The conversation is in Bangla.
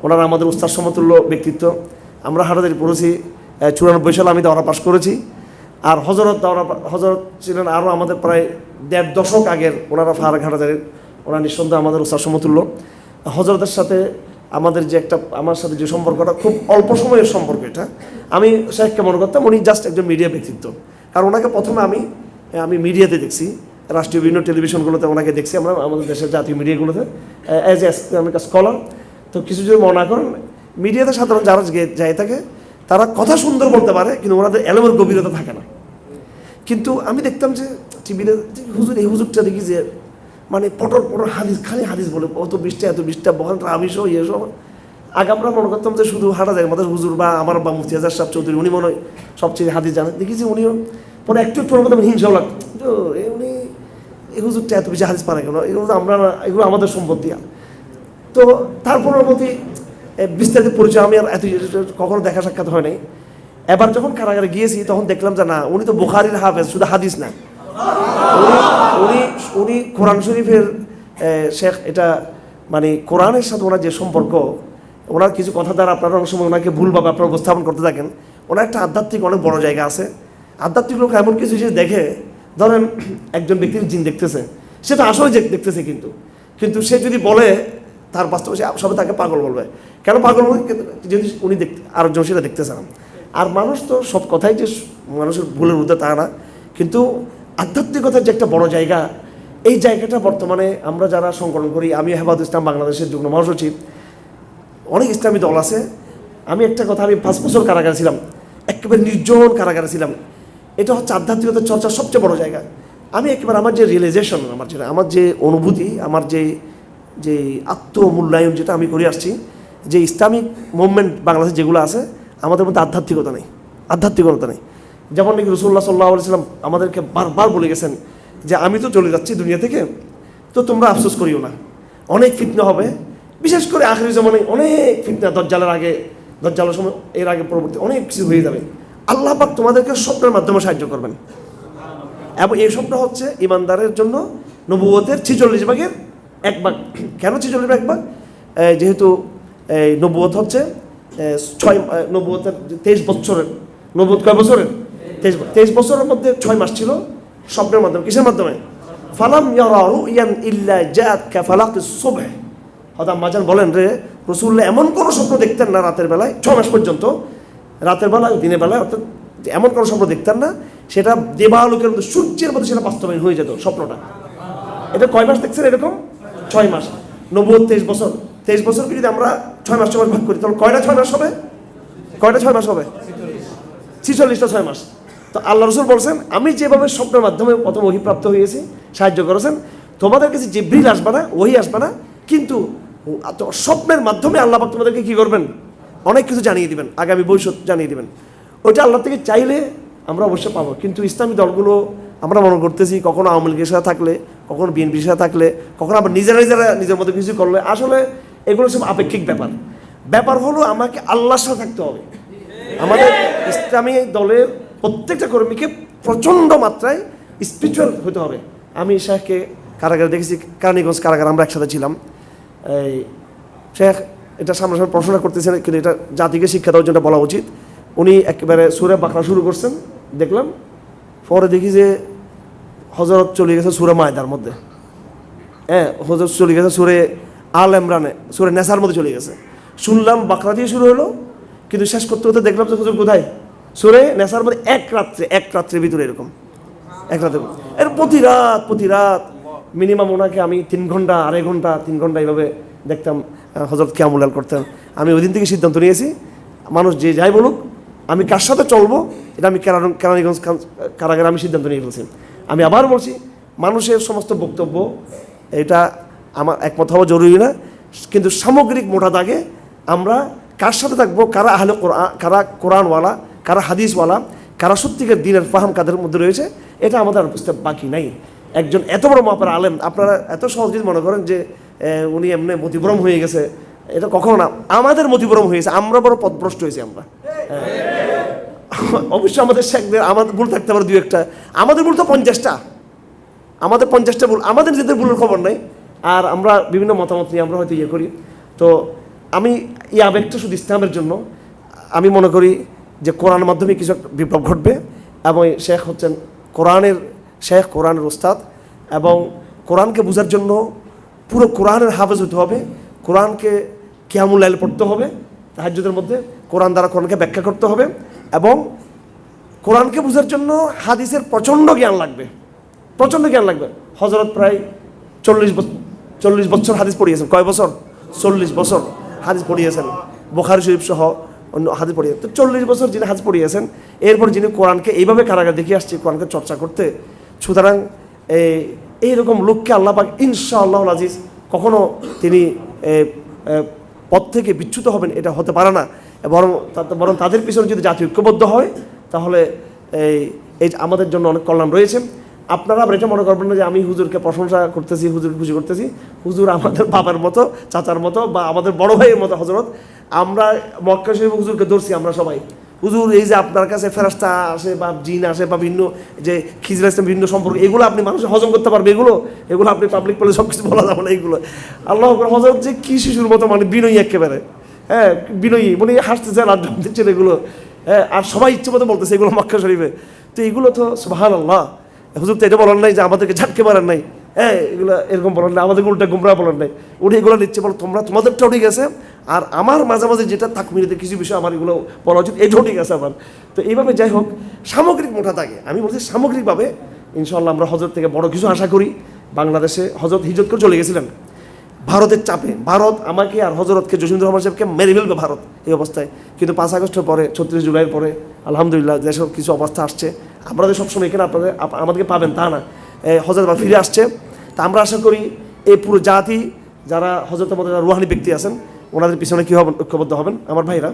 ওনারা আমাদের উস্তাদ সমতুল্য ব্যক্তিত্ব। আমরা হাটাজারি পড়েছি 94 সালে, আমি দাওরা পাশ করেছি। আর হজরত ছিলেন আরও আমাদের প্রায় 1.5 দশক আগের, ওনারা ফারাক হাটাজারির, ওনারা নিঃসন্দেহে আমাদের উস্তাদ সমতুল্য। হজরতের সাথে আমাদের যে একটা, আমার সাথে যে সম্পর্কটা খুব অল্প সময়ের সম্পর্ক, এটা আমি শেখকে মনে করতাম উনি জাস্ট একজন মিডিয়া ব্যক্তিত্ব। কারণ ওনাকে প্রথমে আমি মিডিয়াতে দেখছি, রাষ্ট্রীয় বিভিন্ন টেলিভিশনগুলোতে ওনাকে দেখছি, আমরা আমাদের দেশের জাতীয় মিডিয়াগুলোতে অ্যাজ এ ইসলামিক স্কলার। তো কিছু যদি মনে করেন, মিডিয়াতে সাধারণ যারা যায় থাকে তারা কথা সুন্দর বলতে পারে, কিন্তু ওনাদের এলমের গভীরতা থাকে না। কিন্তু আমি দেখতাম যে টিভিতে হুজুর, এই হুজুরটা দেখি যে মানে পটর হাদিস, খালি হাদিস বলে, এত বিশটা বহান আমিষ ইয়েসব। আগে আমরা মনে করতাম যে শুধু হাটাজারির মধ্যে হুজুর বা আমার বা মুফতি আজহার সাহেব চৌধুরী, উনি মনে হয় সবচেয়ে হাদিস জানেন। দেখি যে উনিও পরে একটু মধ্যে হিংসাও লাগতো, তো উনি এই হুজুরটা এত বেশি হাদিস পারে কেন, এগুলো আমরা, এগুলো আমাদের সম্পত্তি। তো তারপর প্রতি বিস্তারিত পরিচয় আমি আর এত কখনো দেখা সাক্ষাৎ হয় নাই। এবার যখন কারাগারে গিয়েছি তখন দেখলাম যে না, উনি তো বুখারীর হাফেজ, শুধু হাদিস না, উনি কোরআন শরীফের শেখ। এটা মানে কোরআনের সাথে ওনার যে সম্পর্ক, ওনার কিছু কথা দ্বারা আপনারা অনেক সময় ওনাকে ভুলভাবে আপনারা উপস্থাপন করতে থাকেন। ওনার একটা আধ্যাত্মিক অনেক বড় জায়গা আছে। আধ্যাত্মিক লোক এমন কিছু জিনিস দেখে, ধরেন একজন ব্যক্তির জিন দেখতেছে, সেটা আসলে দেখতেছে, কিন্তু সে যদি বলে তার বাস্তবে সবাই তাকে পাগল বলবে। কেন পাগল বলবে? যদি উনি আরেকজন সেটা দেখতেছে না। আর মানুষ তো সব কথাই যে মানুষের ভুলের ঊর্ধ্বে তা না, কিন্তু আধ্যাত্মিকতার যে একটা বড় জায়গা, এই জায়গাটা বর্তমানে আমরা যারা সংগঠন করি, আমি হেফাজত ইসলাম বাংলাদেশের যুগ্ম মহাসচিব, অনেক ইসলামী দল আছে। আমি একটা কথা, আমি 5 বছর কারাগারে ছিলাম, একেবারে নির্জন কারাগারে ছিলাম। এটা হচ্ছে আধ্যাত্মিকতার চর্চার সবচেয়ে বড় জায়গা। আমি একেবারে আমার যে রিয়েলাইজেশন, আমার যে অনুভূতি, আমার যে আত্মমূল্যায়ন যেটা আমি করে আসছি, যে ইসলামিক মুভমেন্ট বাংলাদেশে যেগুলো আছে, আমাদের মধ্যে আধ্যাত্মিকতা নেই। যেমন নাকি রাসূলুল্লাহ সাল্লাল্লাহু আলাইহি ওয়াসাল্লাম আমাদেরকে বারবার বলে গেছেন যে আমি তো চলে যাচ্ছি দুনিয়া থেকে, তো তোমরা আফসোস করিও না, অনেক ফিতনা হবে, বিশেষ করে আখিরি জামানায় অনেক ফিতনা, দাজ্জালের আগে, দাজ্জালের সময়, এর আগে পরবর্তী অনেক কিছু হয়ে যাবে। আল্লাহ পাক তোমাদেরকে স্বপ্নের মাধ্যমে সাহায্য করবেন। এবং এই স্বপ্ন হচ্ছে ইমানদারের জন্য নবুয়তের 46 ভাগের 1 ভাগ। কেন 46 ভাগ 1 ভাগ? যেহেতু এই নবুয়ত হচ্ছে নবুয়তের 23 বছরের, নবুয়ত কয় বছরের? 23 বছরের মধ্যে 6 মাস ছিল স্বপ্নের মাধ্যমে। কিসের মাধ্যমে? ফালাম ইয়ারা রুয়ান ইল্লা জাআত কাফালাকিস সুবহ। হযরত মাজান বলেন রে রাসূলুল্লাহ এমন কোনো স্বপ্ন দেখতেন না রাতের বেলায়, 6 মাস পর্যন্ত, রাতের বেলায় দিনের বেলায়, অর্থাৎ এমন কোনো স্বপ্ন দেখতেন না, সেটা দেবালোকের মধ্যে সূর্যের মধ্যে সেটা বাস্তবায়ন হয়ে যেত স্বপ্নটা। এটা কয় মাস দেখছেন এরকম? 6 মাস। নবুয়ত 23 বছর। 23 বছরকে যদি আমরা 6 মাস ভাগ করি, তাহলে কয়টা 6 মাস হবে? 46টা 6 মাস। তো আল্লাহ রাসূল বলছেন, আমি যেভাবে স্বপ্নের মাধ্যমে প্রথম ওহী প্রাপ্ত হয়েছি, সাহায্য করেছেন, তোমাদের কাছে জিবরিল আসবে না, ওহী আসবে না, কিন্তু স্বপ্নের মাধ্যমে আল্লাহ পাক তোমাদেরকে কি করবেন? অনেক কিছু জানিয়ে দিবেন, আগামী ভবিষ্যৎ জানিয়ে দিবেন। ওইটা আল্লাহ থেকে চাইলে আমরা অবশ্যই পাবো। কিন্তু ইসলামী দলগুলো আমরা মনে করতেছি, কখনো আওয়ামী লীগের সাথে থাকলে, কখনো বিএনপির সাথে থাকলে, কখনো আবার নিজেরা নিজের মধ্যে কিছু করলে, আসলে এগুলো সব আপেক্ষিক ব্যাপার হলো আমাকে আল্লাহর সাথে থাকতে হবে। আমাদের ইসলামী দলের প্রত্যেকটা কর্মীকে প্রচণ্ড মাত্রায় স্পিরিচুয়াল হতে হবে। আমি শেখকে কারাগারে দেখেছি, কারণীগঞ্জ কারাগার, আমরা একসাথে ছিলাম। এই শেখ এটা সামনাসামনি পড়াশোনা করতেছেন, কিন্তু এটা জাতিকে শিক্ষা দেওয়ার জন্য বলা উচিত। উনি একেবারে সূরা বাকরা শুরু করছেন, দেখলাম, পরে দেখি যে হযরত চলে গেছে সূরা মায়দার মধ্যে, হযরত চলে গেছে সূরা আল ইমরানে, সূরা নেসার মধ্যে চলে গেছে। শুনলাম বাকরা দিয়ে শুরু হলো, কিন্তু শেষ করতে করতে দেখলাম যে হুজুর কোথায়? সূরা নেসার মধ্যে এক রাত্রের ভিতরে এরকম, এক রাতে এর প্রতি রাত মিনিমাম ওনাকে আমি 3 ঘন্টা, 2.5 ঘন্টা, 3 ঘন্টা এইভাবে দেখতাম হযরত কিয়ামুল করতেন। আমি ওই দিন থেকে সিদ্ধান্ত নিয়েছি, মানুষ যে যাই বলুক, আমি কার সাথে চলবো, এটা আমি কেরানীগঞ্জ কারাগারে আমি সিদ্ধান্ত নিয়ে ফেলছি। আমি আবার বলছি, মানুষের সমস্ত বক্তব্য এটা আমার একমত হওয়া জরুরি না, কিন্তু সামগ্রিক মোটা দাগে আমরা কার সাথে থাকবো, কারা আহলে কোরআন, কারা কোরআনওয়ালা, কারা হাদিসওয়ালা, কারা সত্যিকার দ্বীনের ফাহাম কাদের মধ্যে রয়েছে, এটা আমাদের বুঝতে বাকি নাই। একজন এত বড় মাপের আলেম, আপনারা এত সহজ যদি মনে করেন যে উনি এমনি মতিভ্রম হয়ে গেছে, এটা কখনো না। আমাদের মতিভ্রম হয়েছে, আমরা বড় পথভ্রষ্ট হয়েছি আমরা। অবশ্যই আমাদের শেখদের আমাদের ভুল থাকতে পারে 2-1টা, আমাদের ভুল তো 50টা, আমাদের 50টা ভুল, আমাদের নিজেদের ভুলের খবর নাই। আর আমরা বিভিন্ন মতামত নিয়ে আমরা হয়তো ইয়ে করি। তো আমি এই আবেগটা শুধু ইসলামের জন্য। আমি মনে করি যে কোরআনের মাধ্যমে কিছু একটা বিপ্লব ঘটবে, এবং শেখ হচ্ছেন কোরআনের শেখ, কোরআনের ওস্তাদ, এবং কোরআনকে বোঝার জন্য পুরো কোরআনের হাফেজ হতে হবে। কোরআনকে কিয়ামুল লাইল পড়তে হবে তাহাজ্জুদের মধ্যে, কোরআন দ্বারা কোরআনকে ব্যাখ্যা করতে হবে, এবং কোরআনকে বোঝার জন্য হাদিসের প্রচণ্ড জ্ঞান লাগবে, প্রচণ্ড জ্ঞান লাগবে। হযরত প্রায় 40 বছর হাদিস পড়িয়েছেন। কয় বছর? 40 বছর হাদিস পড়িয়েছেন, বুখারী শরীফ সহ অন্য হাদিস পড়িয়েছেন। তো 40 বছর যিনি হাদিস পড়িয়েছেন, এরপর যিনি কোরআনকে এইভাবে কারাগার দেখে আসছে কোরআনকে চর্চা করতে, সুতরাং এইরকম লোককে আল্লাহ পাক ইনশাআল্লাহুল আজিজ কখনো তিনি পথ থেকে বিচ্যুত হবেন এটা হতে পারে না। বরং তাদের পিছনে যদি জাতি ঐক্যবদ্ধ হয় তাহলে এই আমাদের জন্য অনেক কল্যাণ রয়েছে। আপনারা আবার এটা মনে করবেন না যে আমি হুজুরকে প্রশংসা করতেছি, হুজুরকে খুশি করতেছি। হুজুর আমাদের বাবার মতো, চাচার মতো, বা আমাদের বড় ভাইয়ের মতো হযরত। আমরা মক্কা শরীফ হুজুরকে ধরছি আমরা সবাই। হুজুর এই যে আপনার কাছে ফেরেশতা আসে বা জিন আসে বা ভিন্ন যে খিজর ইসলাম ভিন্ন সম্পর্ক, এগুলো আপনি মানুষের হজম করতে পারবে, এগুলো আপনি পাবলিক বলে সব কিছু বলা যাবে না। এগুলো আল্লাহ হযরত যে কি শিশুর মতো, মানে বিনয়ী একেবারে, হ্যাঁ বিনয়ী, মানে হাসতেছে আর আড্ডা দিচ্ছে এগুলো, হ্যাঁ, আর সবাই ইচ্ছে মতো বলতেছে এগুলো মক্কা শরীফে। তো এগুলো তো সুবহানাল্লাহ। হুজুর তো এটা বলেন নাই যে আমাদেরকে ঝাটকে মারেন নাই, হ্যাঁ এগুলো এরকম বলেন না, আমাদেরকে উল্টা গুমরা বলেন নাই। উনি এগুলো নিচ্ছে, বলো তোমাদেরটাও ঠিক আছে, আর আমার মাঝে মাঝে যেটা তাকমিরিতে কিছু বিষয় আমার এগুলো বলা উচিত, এটাও ঠিক আছে আমার। তো এইভাবে যাই হোক, সামগ্রিক মোটা থাকে আমি বলছি সামগ্রিকভাবে ইনশাআল্লাহ আমরা হযরত থেকে বড় কিছু আশা করি। বাংলাদেশে হযরত হিজরত করে চলে গেছিলেন ভারতের চাপে। ভারত আমাকে আর হযরতকে জসিমুদ্দৌলা রহমান সাহেবকে মেরে ফেলবে ভারত এই অবস্থায়। কিন্তু 5 আগস্টের পরে 36 জুলাইয়ের পরে আলহামদুলিল্লাহ যেসব কিছু অবস্থা আসছে, আপনারা যে সবসময় এখানে আমাদেরকে পাবেন তা না, হযরত আবার ফিরে আসছে। তা আমরা আশা করি এই পুরো জাতি যারা হযরতের মধ্যে রুহানি ব্যক্তি আছেন ওনাদের পিছনে কী হবেন, ঐক্যবদ্ধ হবেন আমার ভাইরা।